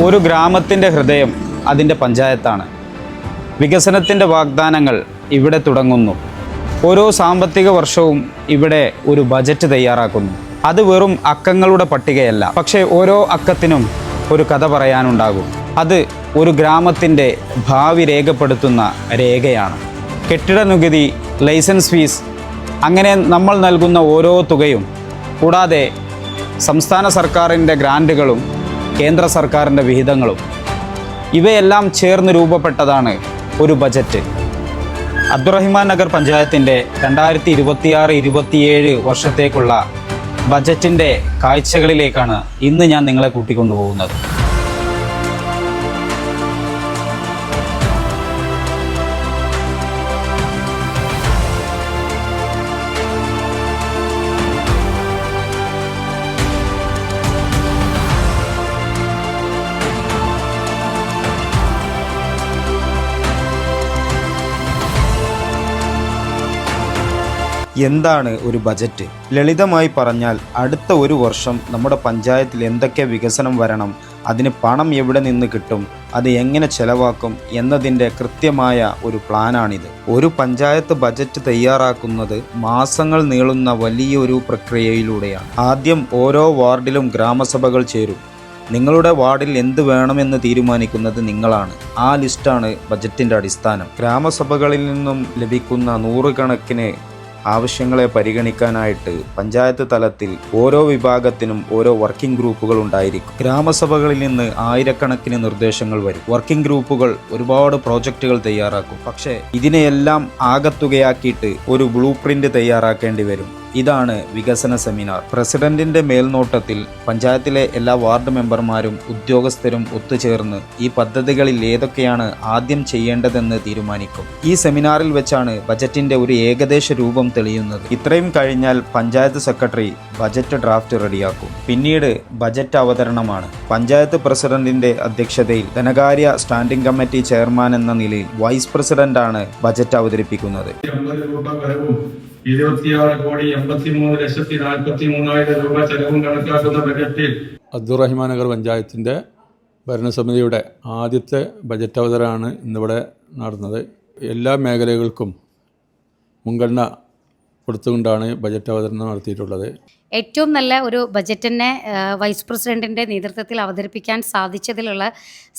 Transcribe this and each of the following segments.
ഒരു ഗ്രാമത്തിൻ്റെ ഹൃദയം അതിൻ്റെ പഞ്ചായത്താണ്. വികസനത്തിൻ്റെ വാഗ്ദാനങ്ങൾ ഇവിടെ തുടങ്ങുന്നു. ഓരോ സാമ്പത്തിക വർഷവും ഇവിടെ ഒരു ബജറ്റ് തയ്യാറാക്കുന്നു. അത് വെറും അക്കങ്ങളുടെ പട്ടികയല്ല, പക്ഷേ ഓരോ അക്കത്തിനും ഒരു കഥ പറയാനുണ്ടാകും. അത് ഒരു ഗ്രാമത്തിൻ്റെ ഭാവി രേഖപ്പെടുത്തുന്ന രേഖയാണ്. കെട്ടിട നികുതി, ലൈസൻസ് ഫീസ്, അങ്ങനെ നമ്മൾ നൽകുന്ന ഓരോ തുകയും, കൂടാതെ സംസ്ഥാന സർക്കാരിൻ്റെ ഗ്രാൻറ്റുകളും കേന്ദ്ര സർക്കാരിൻ്റെ വിഹിതങ്ങളും, ഇവയെല്ലാം ചേർന്ന് രൂപപ്പെട്ടതാണ് ഒരു ബജറ്റ്. അബ്ദുറഹിമാൻ നഗർ പഞ്ചായത്തിൻ്റെ 2026-27 വർഷത്തേക്കുള്ള ബജറ്റിൻ്റെ കാഴ്ചകളിലേക്കാണ് ഇന്ന് ഞാൻ നിങ്ങളെ കൂട്ടിക്കൊണ്ടുപോകുന്നത്. എന്താണ് ഒരു ബജറ്റ്? ലളിതമായി പറഞ്ഞാൽ അടുത്ത ഒരു വർഷം നമ്മുടെ പഞ്ചായത്തിൽ എന്തൊക്കെ വികസനം വരണം, അതിന് പണം എവിടെ നിന്ന് കിട്ടും, അത് എങ്ങനെ ചെലവാക്കും എന്നതിൻ്റെ കൃത്യമായ ഒരു പ്ലാനാണിത്. ഒരു പഞ്ചായത്ത് ബജറ്റ് തയ്യാറാക്കുന്നത് മാസങ്ങൾ നീളുന്ന വലിയൊരു പ്രക്രിയയിലൂടെയാണ്. ആദ്യം ഓരോ വാർഡിലും ഗ്രാമസഭകൾ ചേരും. നിങ്ങളുടെ വാർഡിൽ എന്ത് വേണമെന്ന് തീരുമാനിക്കുന്നത് നിങ്ങളാണ്. ആ ലിസ്റ്റാണ് ബജറ്റിൻ്റെ അടിസ്ഥാനം. ഗ്രാമസഭകളിൽ നിന്നും ലഭിക്കുന്ന നൂറുകണക്കിന് ആവശ്യങ്ങളെ പരിഗണിക്കാനായിട്ട് പഞ്ചായത്ത് തലത്തിൽ ഓരോ വിഭാഗത്തിനും ഓരോ വർക്കിംഗ് ഗ്രൂപ്പുകൾ ഉണ്ടായിരിക്കും. ഗ്രാമസഭകളിൽ നിന്ന് ആയിരക്കണക്കിന് നിർദ്ദേശങ്ങൾ വരും. വർക്കിംഗ് ഗ്രൂപ്പുകൾ ഒരുപാട് പ്രോജക്റ്റുകൾ തയ്യാറാക്കും. പക്ഷേ ഇതിനെയെല്ലാം ആകത്തുകയാക്കിയിട്ട് ഒരു ബ്ലൂ പ്രിന്റ് തയ്യാറാക്കേണ്ടി വരും. ഇതാണ് വികസന സെമിനാർ. പ്രസിഡന്റിന്റെ മേൽനോട്ടത്തിൽ പഞ്ചായത്തിലെ എല്ലാ വാർഡ് മെമ്പർമാരും ഉദ്യോഗസ്ഥരും ഒത്തുചേർന്ന് ഈ പദ്ധതികളിൽ ഏതൊക്കെയാണ് ആദ്യം ചെയ്യേണ്ടതെന്ന് തീരുമാനിക്കും. ഈ സെമിനാറിൽ വെച്ചാണ് ബജറ്റിന്റെ ഒരു ഏകദേശ രൂപം തെളിയുന്നത്. ഇത്രയും കഴിഞ്ഞാൽ പഞ്ചായത്ത് സെക്രട്ടറി ബജറ്റ് ഡ്രാഫ്റ്റ് റെഡിയാക്കും. പിന്നീട് ബജറ്റ് അവതരണമാണ്. പഞ്ചായത്ത് പ്രസിഡന്റിന്റെ അധ്യക്ഷതയിൽ ധനകാര്യ സ്റ്റാൻഡിംഗ് കമ്മിറ്റി ചെയർമാൻ എന്ന നിലയിൽ വൈസ് പ്രസിഡന്റാണ് ബജറ്റ് അവതരിപ്പിക്കുന്നത്. 26,83,43,000 രൂപ ചെലവും കണക്കാക്കുന്ന ബജറ്റിൽ അബ്ദുറഹിമാൻ നഗർ പഞ്ചായത്തിൻ്റെ ഭരണസമിതിയുടെ ആദ്യത്തെ ബജറ്റ് അവതരണമാണ് ഇന്നിവിടെ നടന്നത്. എല്ലാ മേഖലകൾക്കും മുൻഗണന കൊടുത്തുകൊണ്ടാണ് ബജറ്റ് അവതരണം നടത്തിയിട്ടുള്ളത്. ഏറ്റവും നല്ല ഒരു ബജറ്റിനെ വൈസ് പ്രസിഡന്റിൻ്റെ നേതൃത്വത്തിൽ അവതരിപ്പിക്കാൻ സാധിച്ചതിലുള്ള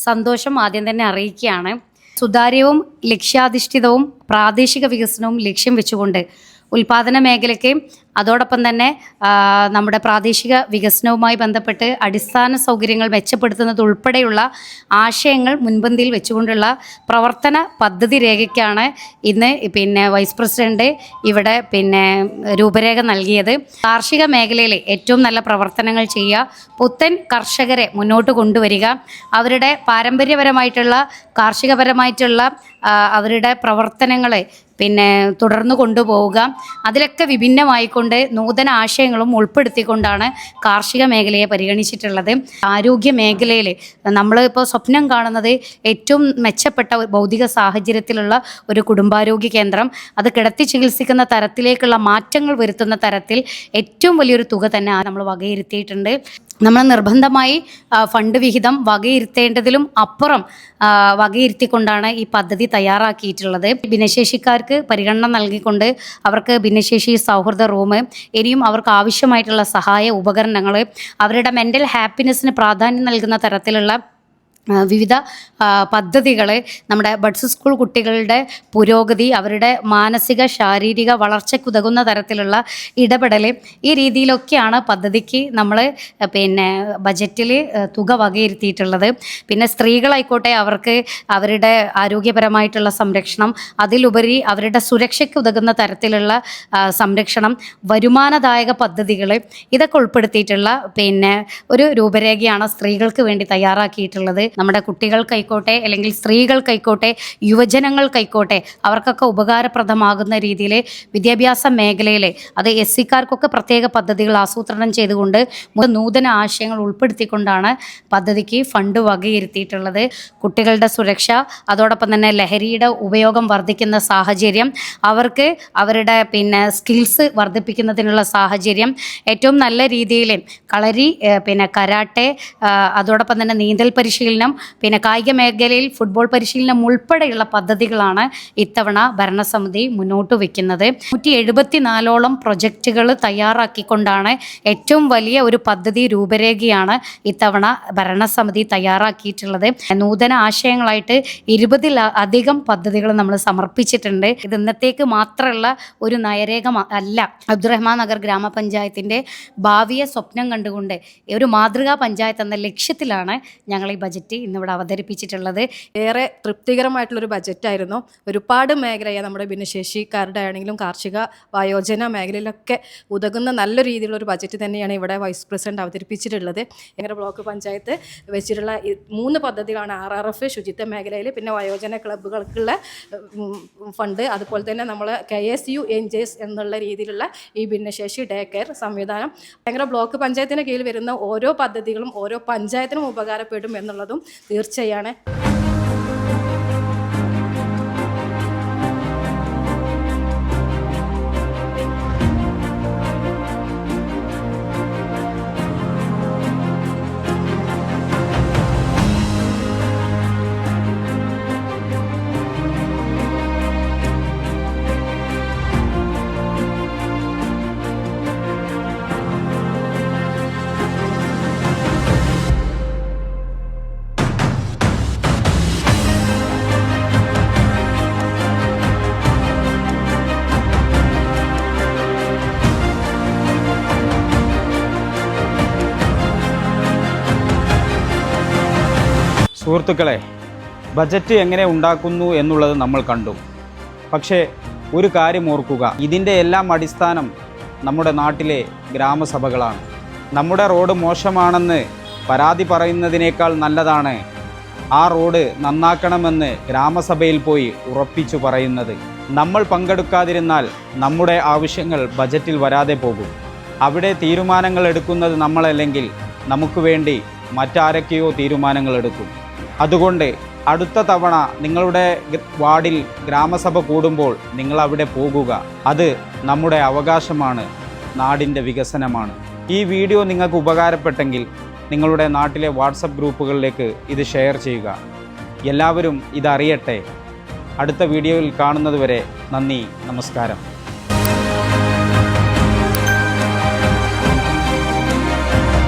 സന്തോഷം ആദ്യം തന്നെ അറിയിക്കുകയാണ്. സുതാര്യവും ലക്ഷ്യാധിഷ്ഠിതവും പ്രാദേശിക വികസനവും ലക്ഷ്യം വെച്ചുകൊണ്ട് ഉൽപാദന മേഖലയ്ക്ക് അതോടൊപ്പം തന്നെ നമ്മുടെ പ്രാദേശിക വികസനവുമായി ബന്ധപ്പെട്ട് അടിസ്ഥാന സൗകര്യങ്ങൾ മെച്ചപ്പെടുത്തുന്നത് ഉൾപ്പെടെയുള്ള ആശയങ്ങൾ മുൻപന്തിയിൽ വെച്ചുകൊണ്ടുള്ള പ്രവർത്തന പദ്ധതി രേഖയ്ക്കാണ് ഇന്ന് വൈസ് പ്രസിഡന്റ് ഇവിടെ രൂപരേഖ നൽകിയത്. കാർഷിക മേഖലയിൽ ഏറ്റവും നല്ല പ്രവർത്തനങ്ങൾ ചെയ്യുക, പുത്തൻ കർഷകരെ മുന്നോട്ട് കൊണ്ടുവരിക, അവരുടെ പാരമ്പര്യപരമായിട്ടുള്ള കാർഷികപരമായിട്ടുള്ള അവരുടെ പ്രവർത്തനങ്ങളെ തുടർന്നു കൊണ്ടുപോവുക. അതിലൊക്കെ വിഭിന്നമായിക്കൊണ്ട് നൂതന ആശയങ്ങളും ഉൾപ്പെടുത്തിക്കൊണ്ടാണ് കാർഷിക മേഖലയെ പരിഗണിച്ചിട്ടുള്ളത്. ആരോഗ്യ മേഖലയിൽ നമ്മളിപ്പോൾ സ്വപ്നം കാണുന്നത് ഏറ്റവും മെച്ചപ്പെട്ട ഭൗതിക സാഹചര്യത്തിലുള്ള ഒരു കുടുംബാരോഗ്യ കേന്ദ്രം, അത് കിടത്തി ചികിത്സിക്കുന്ന തരത്തിലേക്കുള്ള മാറ്റങ്ങൾ വരുത്തുന്ന തരത്തിൽ ഏറ്റവും വലിയൊരു തുക തന്നെ നമ്മൾ വകയിരുത്തിയിട്ടുണ്ട്. നമ്മൾ നിർബന്ധമായി ഫണ്ട് വിഹിതം വകയിരുത്തേണ്ടതിലും അപ്പുറം വകയിരുത്തിക്കൊണ്ടാണ് ഈ പദ്ധതി തയ്യാറാക്കിയിട്ടുള്ളത്. ഭിന്നശേഷിക്കാർക്ക് പരിഗണന നൽകിക്കൊണ്ട് അവർക്ക് ഭിന്നശേഷി സൗഹൃദ റൂം, ഇനിയും അവർക്ക് ആവശ്യമായിട്ടുള്ള സഹായ ഉപകരണങ്ങൾ, അവരുടെ മെൻ്റൽ ഹാപ്പിനെസ്സിന് പ്രാധാന്യം നൽകുന്ന തരത്തിലുള്ള വിവിധ പദ്ധതികൾ, നമ്മുടെ ബഡ്സ് സ്കൂൾ കുട്ടികളുടെ പുരോഗതി, അവരുടെ മാനസിക ശാരീരിക വളർച്ചയ്ക്കുതകുന്ന തരത്തിലുള്ള ഇടപെടൽ, ഈ രീതിയിലൊക്കെയാണ് പദ്ധതിക്ക് നമ്മൾ ബജറ്റിൽ തുക വകയിരുത്തിയിട്ടുള്ളത്. സ്ത്രീകളായിക്കോട്ടെ, അവർക്ക് അവരുടെ ആരോഗ്യപരമായിട്ടുള്ള സംരക്ഷണം, അതിലുപരി അവരുടെ സുരക്ഷയ്ക്ക് ഉതകുന്ന തരത്തിലുള്ള സംരക്ഷണം, വരുമാനദായക പദ്ധതികൾ, ഇതൊക്കെ ഉൾപ്പെടുത്തിയിട്ടുള്ള ഒരു രൂപരേഖയാണ് സ്ത്രീകൾക്ക് വേണ്ടി തയ്യാറാക്കിയിട്ടുള്ളത്. നമ്മുടെ കുട്ടികൾക്കായിക്കോട്ടെ അല്ലെങ്കിൽ സ്ത്രീകൾക്കായിക്കോട്ടെ യുവജനങ്ങൾക്കായിക്കോട്ടെ അവർക്കൊക്കെ ഉപകാരപ്രദമാകുന്ന രീതിയിൽ വിദ്യാഭ്യാസ മേഖലയിൽ അത് SC-ക്കാർക്കൊക്കെ പ്രത്യേക പദ്ധതികൾ ആസൂത്രണം ചെയ്തുകൊണ്ട് നൂതന ആശയങ്ങൾ ഉൾപ്പെടുത്തിക്കൊണ്ടാണ് പദ്ധതിക്ക് ഫണ്ട് വകയിരുത്തിയിട്ടുള്ളത്. കുട്ടികളുടെ സുരക്ഷ, അതോടൊപ്പം തന്നെ ലഹരിയുടെ ഉപയോഗം വർദ്ധിക്കുന്ന സാഹചര്യം, അവർക്ക് അവരുടെ സ്കിൽസ് വർദ്ധിപ്പിക്കുന്നതിനുള്ള സാഹചര്യം, ഏറ്റവും നല്ല രീതിയിൽ കളരി, കരാട്ടെ, അതോടൊപ്പം തന്നെ നീന്തൽ പരിശീലനം, കായിക മേഖലയിൽ ഫുട്ബോൾ പരിശീലനം ഉൾപ്പെടെയുള്ള പദ്ധതികളാണ് ഇത്തവണ ഭരണസമിതി മുന്നോട്ട് വയ്ക്കുന്നത്. 174ഓളം പ്രൊജക്റ്റുകൾ തയ്യാറാക്കിക്കൊണ്ടാണ് ഏറ്റവും വലിയ ഒരു പദ്ധതി രൂപരേഖയാണ് ഇത്തവണ ഭരണസമിതി തയ്യാറാക്കിയിട്ടുള്ളത്. നൂതന ആശയങ്ങളായിട്ട് 20-ലധികം പദ്ധതികൾ നമ്മൾ സമർപ്പിച്ചിട്ടുണ്ട്. ഇത് ഇന്നത്തേക്ക് മാത്രമുള്ള ഒരു നയരേഖ അല്ല. അബ്ദുറഹ്മാൻ നഗർ ഗ്രാമപഞ്ചായത്തിൻ്റെ ഭാവിയെ സ്വപ്നം കണ്ടുകൊണ്ട് ഒരു മാതൃകാ പഞ്ചായത്ത് എന്ന ലക്ഷ്യത്തിലാണ് ഞങ്ങൾ ഈ ബജറ്റ് ഇന്നിവിടെ അവതരിപ്പിച്ചിട്ടുള്ളത്. ഏറെ തൃപ്തികരമായിട്ടുള്ളൊരു ബജറ്റായിരുന്നു. ഒരുപാട് മേഖലയെ നമ്മുടെ ഭിന്നശേഷിക്കാരുടെ ആണെങ്കിലും കാർഷിക വയോജന മേഖലയിലൊക്കെ ഉതകുന്ന നല്ല രീതിയിലുള്ളൊരു ബജറ്റ് തന്നെയാണ് ഇവിടെ വൈസ് പ്രസിഡന്റ് അവതരിപ്പിച്ചിട്ടുള്ളത്. ഞങ്ങളുടെ ബ്ലോക്ക് പഞ്ചായത്ത് വെച്ചിട്ടുള്ള 3 പദ്ധതികളാണ് RRF ശുചിത്വ മേഖലയിൽ, പിന്നെ വയോജന ക്ലബ്ബുകൾക്കുള്ള ഫണ്ട്, അതുപോലെ തന്നെ നമ്മൾ KSU NGS എന്നുള്ള രീതിയിലുള്ള ഈ ഭിന്നശേഷി ഡേ കെയർ സംവിധാനം. ഞങ്ങളുടെ ബ്ലോക്ക് പഞ്ചായത്തിന് കീഴിൽ വരുന്ന ഓരോ പദ്ധതികളും ഓരോ പഞ്ചായത്തിനും ഉപകാരപ്പെടും എന്നുള്ളതും തീർച്ചയാണ്. സുഹൃത്തുക്കളെ, ബജറ്റ് എങ്ങനെ ഉണ്ടാക്കുന്നു എന്നുള്ളത് നമ്മൾ കണ്ടു. പക്ഷേ ഒരു കാര്യം ഓർക്കുക, ഇതിൻ്റെ എല്ലാം അടിസ്ഥാനം നമ്മുടെ നാട്ടിലെ ഗ്രാമസഭകളാണ്. നമ്മുടെ റോഡ് മോശമാണെന്ന് പരാതി പറയുന്നതിനേക്കാൾ നല്ലതാണ് ആ റോഡ് നന്നാക്കണമെന്ന് ഗ്രാമസഭയിൽ പോയി ഉറപ്പിച്ചു പറയുന്നത്. നമ്മൾ പങ്കെടുക്കാതിരുന്നാൽ നമ്മുടെ ആവശ്യങ്ങൾ ബജറ്റിൽ വരാതെ പോകും. അവിടെ തീരുമാനങ്ങൾ എടുക്കുന്നത് നമ്മളല്ലെങ്കിൽ നമുക്ക് വേണ്ടി മറ്റാരൊക്കെയോ തീരുമാനങ്ങൾ എടുക്കും. അതുകൊണ്ട് അടുത്ത തവണ നിങ്ങളുടെ വാർഡിൽ ഗ്രാമസഭ കൂടുമ്പോൾ നിങ്ങൾ അവിടെ പോകുക. അത് നമ്മുടെ അവകാശമാണ്, നാടിൻ്റെ വികസനമാണ്. ഈ വീഡിയോ നിങ്ങൾക്ക് ഉപകാരപ്പെട്ടെങ്കിൽ നിങ്ങളുടെ നാട്ടിലെ വാട്സപ്പ് ഗ്രൂപ്പുകളിലേക്ക് ഇത് ഷെയർ ചെയ്യുക. എല്ലാവരും ഇതറിയട്ടെ. അടുത്ത വീഡിയോയിൽ കാണുന്നതുവരെ നന്ദി, നമസ്കാരം.